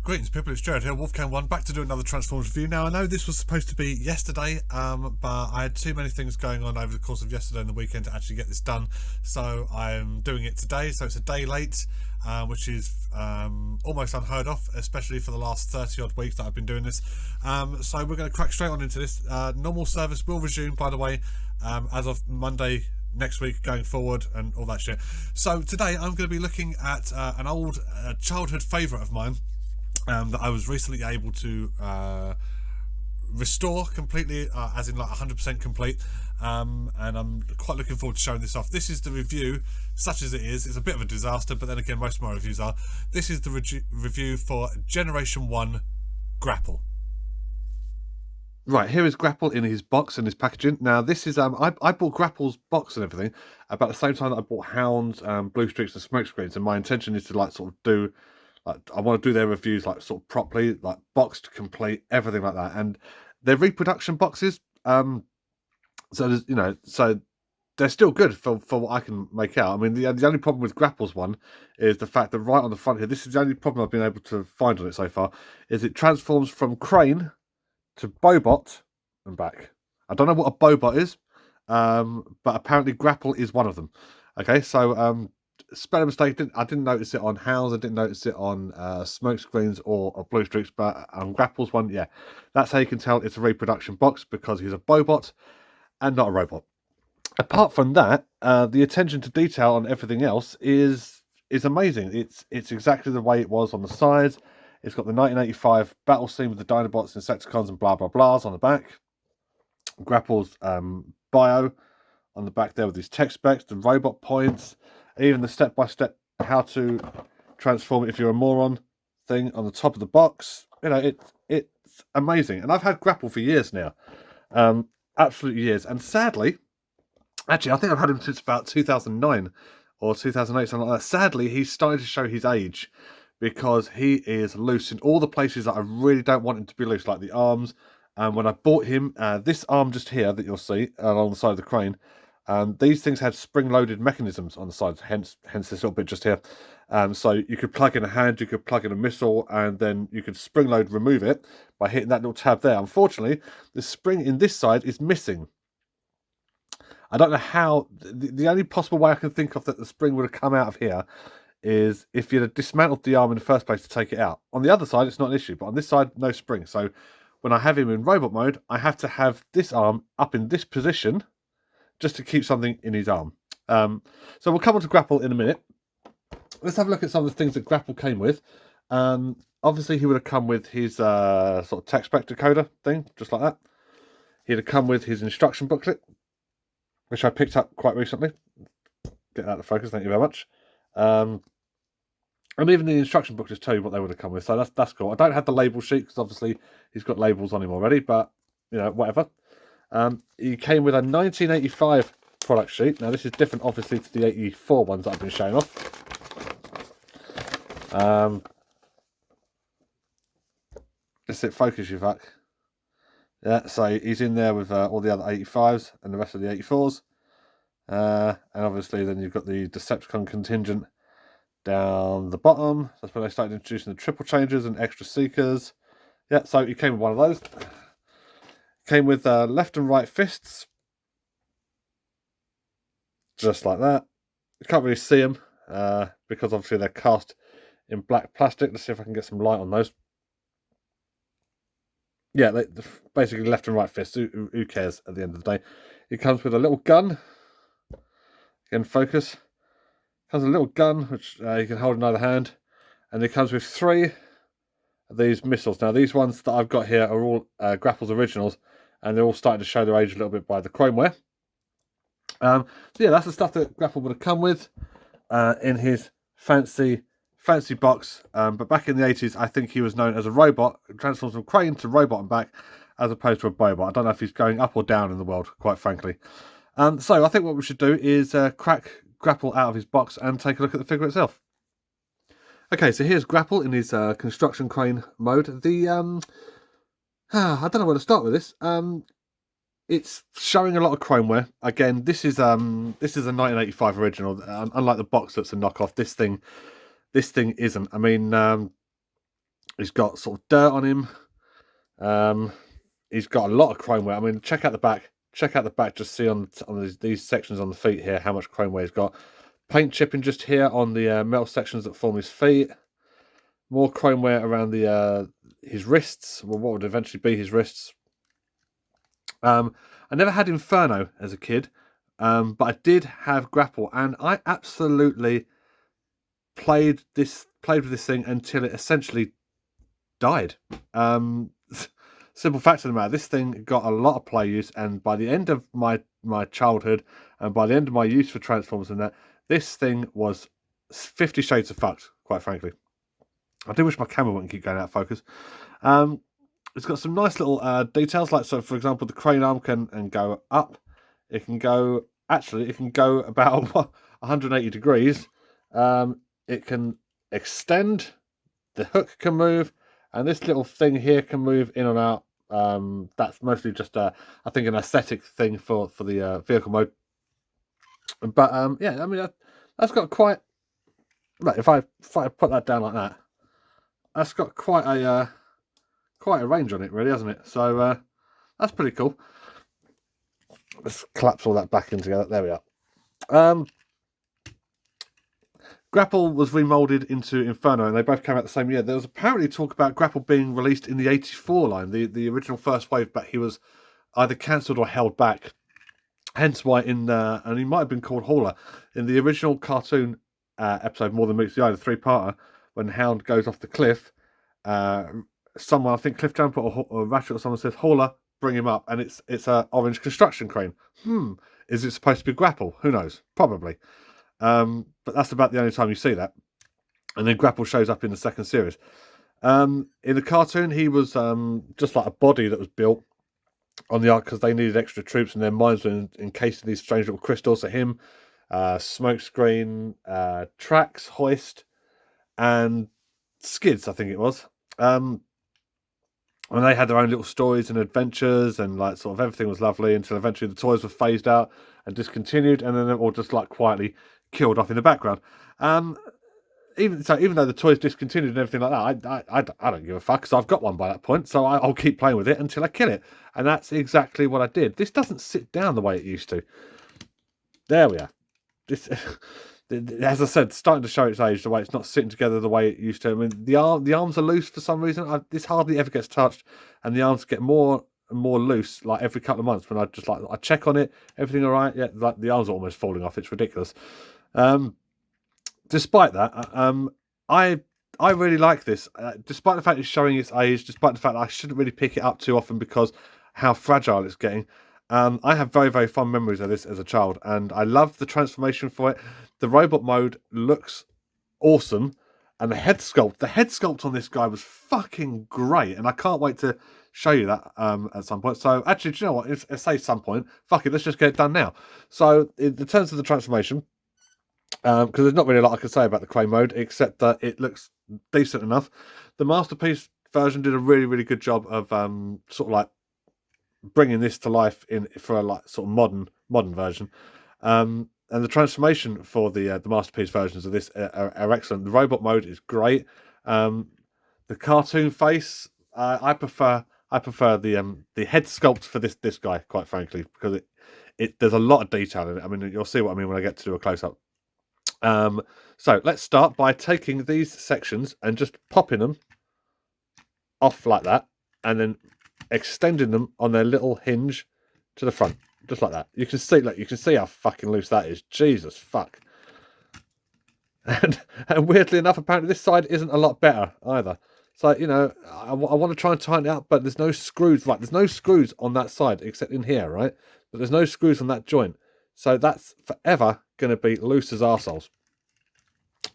Greetings people, it's Jared here, Wolfgang1, back to do another Transformers review. Now I know this was supposed to be yesterday, but I had too many things going on over the course of yesterday and the weekend to actually get this done, so I'm doing it today, so it's a day late, which is almost unheard of, especially for the last 30 odd weeks that I've been doing this. So we're going to crack straight on into this. Normal service will resume, by the way, as of Monday next week going forward and all that shit. So today I'm going to be looking at an old childhood favourite of mine, that I was recently able to restore completely, as in like 100% complete, and I'm quite looking forward to showing this off. This is the review, such as it is. It's a bit of a disaster, but then again most of my reviews are. This is the review for Generation 1 Grapple. Right, here is Grapple in his box and his packaging. Now this is, I bought Grapple's box and everything about the same time that I bought Hounds, Blue Streaks and Smoke Screens, and my intention is to like sort of do, I want to do their reviews like sort of properly, like boxed, complete, everything like that. And they're reproduction boxes, so there's, you know, so they're still good for what I can make out. I mean, the only problem with Grapple's one is the fact that right on the front here, this is the only problem I've been able to find on it so far, is it transforms from crane to Bobot and back. I don't know what a Bobot is, but apparently Grapple is one of them. Okay, so spelling mistake. I didn't notice it on Hounds. I didn't notice it on Smoke Screens or Blue Streaks, but on Grapple's one, yeah, that's how you can tell it's a reproduction box, because he's a Bobot and not a robot. Apart from that, the attention to detail on everything else is amazing. It's exactly the way it was on the sides. It's got the 1985 battle scene with the Dinobots, Insecticons, and blah blah blahs on the back. Grapple's bio on the back there with his tech specs, the robot points, even the step-by-step how to transform if you're a moron thing on the top of the box. You know, it's amazing. And I've had Grapple for years now, absolutely years. And sadly, actually, I think I've had him since about 2009 or 2008, something like that. Sadly, he's starting to show his age, because he is loose in all the places that I really don't want him to be loose, like the arms. And when I bought him, this arm just here that you'll see along the side of the crane, these things had spring-loaded mechanisms on the sides, hence this little bit just here. So you could plug in a hand, you could plug in a missile, and then you could spring-load remove it by hitting that little tab there. Unfortunately, the spring in this side is missing. I don't know how. The only possible way I can think of that the spring would have come out of here is if you'd have dismantled the arm in the first place to take it out. On the other side, it's not an issue, but on this side, no spring. So when I have him in robot mode, I have to have this arm up in this position just to keep something in his arm. So we'll come on to Grapple in a minute. Let's have a look at some of the things that Grapple came with. Obviously, he would have come with his sort of tech spec decoder thing, just like that. He'd have come with his instruction booklet, which I picked up quite recently. Get that out of focus, thank you very much. And even the instruction book just tell you what they would have come with, so that's cool. I don't have the label sheet because obviously he's got labels on him already, but you know, whatever. He came with a 1985 product sheet. Now this is different, obviously, to the 84 ones that I've been showing off. Let's it focus you, fuck. Yeah, so he's in there with all the other 85s and the rest of the 84s. And obviously then you've got the Decepticon contingent down the bottom. That's when they started introducing the triple changers and extra seekers. Yeah, so he came with one of those. Came with left and right fists. Just like that. You can't really see them because obviously they're cast in black plastic. Let's see if I can get some light on those. Yeah, they basically left and right fists. Who cares at the end of the day? It comes with a little gun. Again, focus. Comes with a little gun, which you can hold in either hand. And it comes with 3 of these missiles. Now, these ones that I've got here are all Grapple's originals, and they're all starting to show their age a little bit by the chromeware. So yeah, that's the stuff that Grapple would have come with in his fancy box. But back in the 80s, I think he was known as a robot. Transforms from crane to robot and back, as opposed to a Bobot. I don't know if he's going up or down in the world, quite frankly. So I think what we should do is crack Grapple out of his box and take a look at the figure itself. Okay, so here's Grapple in his construction crane mode. The I don't know where to start with this. It's showing a lot of chromeware. Again, this is a 1985 original. Unlike the box that's a knockoff, this thing isn't. I mean, He's got sort of dirt on him. He's got a lot of chrome wear. I mean, check out the back. Check out the back. Just see on these sections on the feet here how much chrome wear he's got. Paint chipping just here on the metal sections that form his feet. More chrome wear around the his wrists. Well, what would eventually be his wrists. I never had Inferno as a kid, but I did have Grapple, and I absolutely played with this thing until it essentially died. Simple fact of the matter, this thing got a lot of play use, and by the end of my childhood, and by the end of my use for Transformers and that, this thing was 50 shades of fucked, quite frankly. I do wish my camera wouldn't keep going out of focus. It's got some nice little details, like, so for example, the crane arm can go up. It can go about 180 degrees. It can extend. The hook can move, and this little thing here can move in and out. That's mostly just I think an aesthetic thing for the vehicle mode. But yeah, I mean that's got quite. Like, if I put that down like that, that's got quite a range on it, really, hasn't it? So that's pretty cool. Let's collapse all that back in together. There we are. Grapple was remolded into Inferno, and they both came out the same year. There was apparently talk about Grapple being released in the '84 line, the original first wave, but he was either cancelled or held back. Hence why and he might have been called Hauler in the original cartoon episode More Than Meets the Eye, the 3-parter, when Hound goes off the cliff. Someone, I think Cliff Jumper or Ratchet or someone says, "Hauler, bring him up," and it's a orange construction crane. Is it supposed to be Grapple? Who knows? Probably. But that's about the only time you see that. And then Grapple shows up in the second series. In the cartoon, he was just like a body that was built on the Ark because they needed extra troops, and their mines were encased in these strange little crystals. So him, smokescreen, tracks, hoist, and skids, I think it was. And they had their own little stories and adventures, and like sort of everything was lovely until eventually the toys were phased out and discontinued, and then they all just like quietly killed off in the background. Even though the toys discontinued and everything like that, I don't give a fuck because I've got one by that point, so I'll keep playing with it until I kill it, and that's exactly what I did. This doesn't sit down the way it used to. There we are. This, as I said, starting to show its age, the way it's not sitting together the way it used to. I mean, the arms are loose for some reason. This hardly ever gets touched, and the arms get more and more loose like every couple of months when I check on it. Everything all right? Yeah, like the arms are almost falling off. It's ridiculous. Despite that, I really like this. Despite the fact it's showing its age, despite the fact that I shouldn't really pick it up too often because how fragile it's getting. I have very, very fond memories of this as a child, and I love the transformation for it. The robot mode looks awesome, and the head sculpt on this guy was fucking great, and I can't wait to show you that at some point. So actually, do you know what? Let's say some point. Fuck it, let's just get it done now. So in terms of the transformation, because there's not really a lot I can say about the crane mode, except that it looks decent enough. The Masterpiece version did a really, really good job of sort of like bringing this to life for a like sort of modern version. And the transformation for the Masterpiece versions of this are excellent. The robot mode is great. The cartoon face, I prefer the head sculpt for this guy, quite frankly, because there's a lot of detail in it. I mean, you'll see what I mean when I get to do a close up. So let's start by taking these sections and just popping them off like that, and then extending them on their little hinge to the front, just like that. You can see how fucking loose that is. Jesus fuck. And weirdly enough, apparently this side isn't a lot better either. So, you know, I want to try and tighten it up, but there's no screws. Right, there's no screws on that side except in here, right? But there's no screws on that joint. So that's forever going to be loose as arseholes.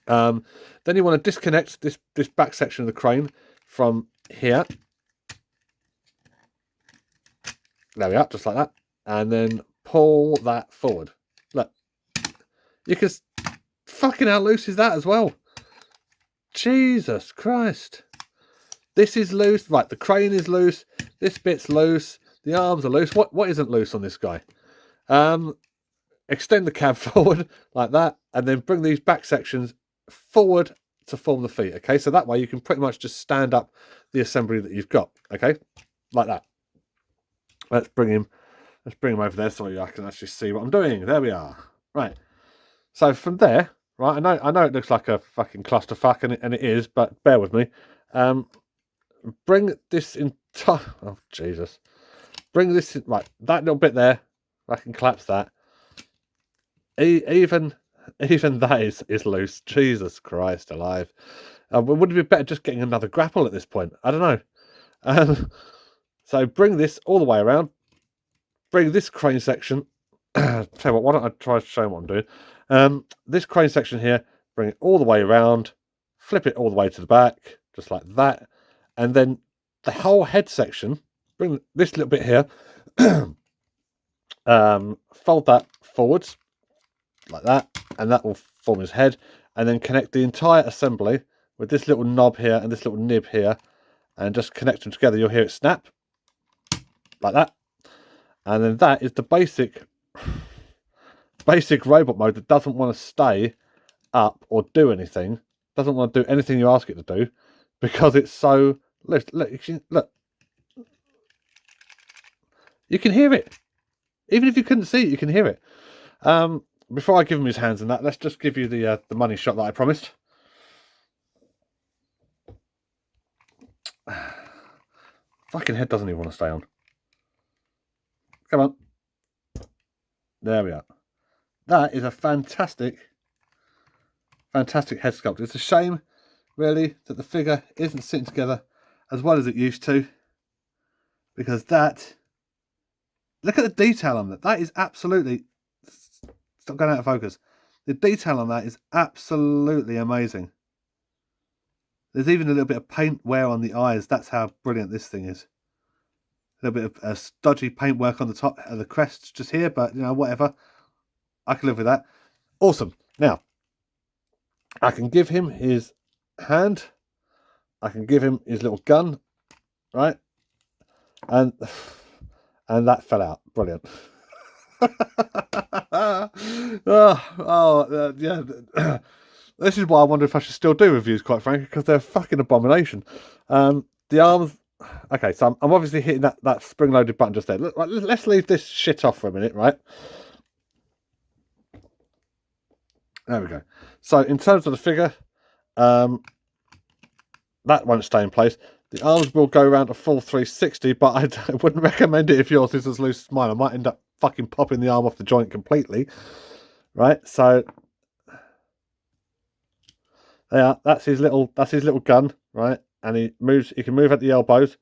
Then you want to disconnect this back section of the crane from here. There we are, just like that. And then pull that forward. Look. You can... Fucking how loose is that as well? Jesus Christ. This is loose. Right, the crane is loose. This bit's loose. The arms are loose. What isn't loose on this guy? Extend the cab forward like that, and then bring these back sections forward to form the feet. Okay, so that way you can pretty much just stand up the assembly that you've got. Okay, like that. Let's bring him over there so I can actually see what I'm doing. There we are. Right. So from there, right, I know it looks like a fucking clusterfuck, and it is, but bear with me. Bring this entire, oh Jesus, bring this in, right, that little bit there. I can collapse that. Even that is loose. Jesus Christ alive. Would it be better just getting another grapple at this point? I don't know. So bring this all the way around. Bring this crane section. Tell you what, why don't I try to show what I'm doing? This crane section here, bring it all the way around, flip it all the way to the back, just like that. And then the whole head section, bring this little bit here, fold that forwards, like that, and that will form his head. And then connect the entire assembly with this little knob here and this little nib here, and just connect them together. You'll hear it snap, like that. And then that is the basic robot mode that doesn't want to stay up or do anything, doesn't want to do anything you ask it to do, because it's so, look, you can hear it. Even if you couldn't see it, you can hear it. Before I give him his hands and that, let's just give you the money shot that I promised. Fucking head doesn't even want to stay on. Come on. There we are. That is a fantastic head sculpt. It's a shame, really, that the figure isn't sitting together as well as it used to, because that, look at the detail on that. That is absolutely, stop going out of focus. The detail on that is absolutely amazing. There's even a little bit of paint wear on the eyes. That's how brilliant this thing is. A little bit of stodgy paintwork on the top of the crest just here, but, you know, whatever. I can live with that. Awesome. Now, I can give him his hand. I can give him his little gun, right? And that fell out. Brilliant. Yeah. This is why I wonder if I should still do reviews, quite frankly, because they're a fucking abomination. The arms. Okay, so I'm obviously hitting that spring-loaded button just there. Look, let's leave this shit off for a minute, right? There we go. So in terms of the figure, that won't stay in place. The arms will go around a full 360, but I wouldn't recommend it if yours is as loose as mine. I might end up fucking popping the arm off the joint completely. Right? So yeah, that's his little gun, right? And he can move at the elbows.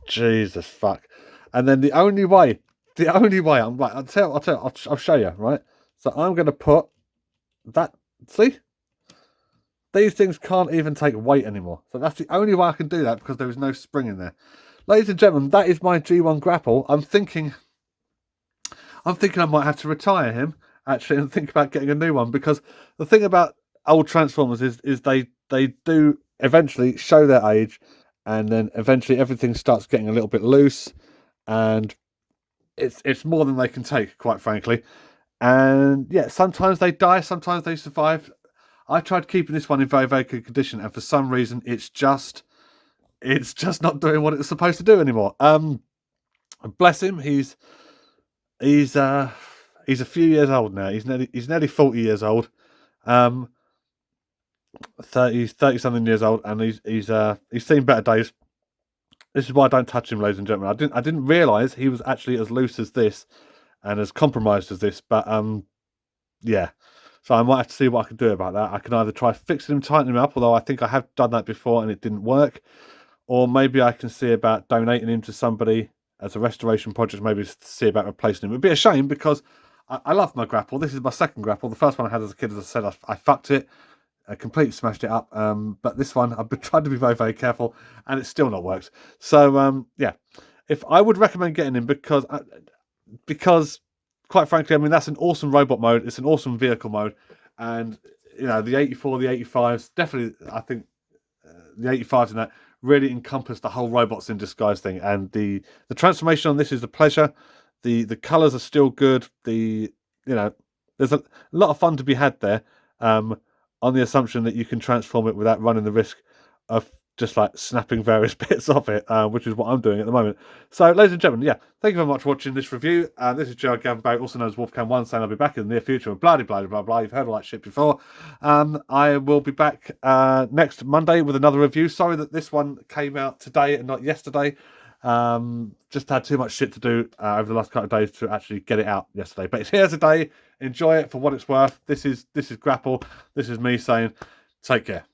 Jesus fuck. And then the only way I'm right, I'll show you, right? So I'm gonna put that, see? These things can't even take weight anymore. So that's the only way I can do that, because there is no spring in there. Ladies and gentlemen, that is my G1 Grapple. I'm thinking I might have to retire him, actually, and think about getting a new one, because the thing about old Transformers is they do eventually show their age, and then eventually everything starts getting a little bit loose, and it's more than they can take, quite frankly. And yeah, sometimes they die, sometimes they survive. I tried keeping this one in very, very good condition, and for some reason it's just not doing what it's supposed to do anymore. Bless him, he's a few years old now. He's nearly 40 years old. 30 something years old, and he's seen better days. This is why I don't touch him, ladies and gentlemen. I didn't realise he was actually as loose as this and as compromised as this, but yeah. So I might have to see what I can do about that. I can either try fixing him, tightening him up, although I think I have done that before and it didn't work, or maybe I can see about donating him to somebody as a restoration project, maybe see about replacing him. It would be a shame, because I love my Grapple. This is my second Grapple. The first one I had as a kid, as I said, I fucked it. I completely smashed it up. But this one, I've been trying to be very, very careful, and it's still not worked. So, yeah. If I would recommend getting him, because quite frankly, I mean, that's an awesome robot mode. It's an awesome vehicle mode. And, you know, the 84, the 85s, definitely, I think the 85s and that really encompass the whole robots in disguise thing. And the transformation on this is a pleasure. The colours are still good. You know, there's a lot of fun to be had there. on the assumption that you can transform it without running the risk of just like snapping various bits off it, which is what I'm doing at the moment. So, ladies and gentlemen, yeah, thank you very much for watching this review. This is Gerald Gavin Barry, also known as Wolfcam1, saying I'll be back in the near future with blah, blah, blah, blah. You've heard all that shit before. I will be back next Monday with another review. Sorry that this one came out today and not yesterday. Just had too much shit to do over the last couple of days to actually get it out yesterday. But it's here today. Enjoy it for what it's worth. This is Grapple. This is me saying, take care.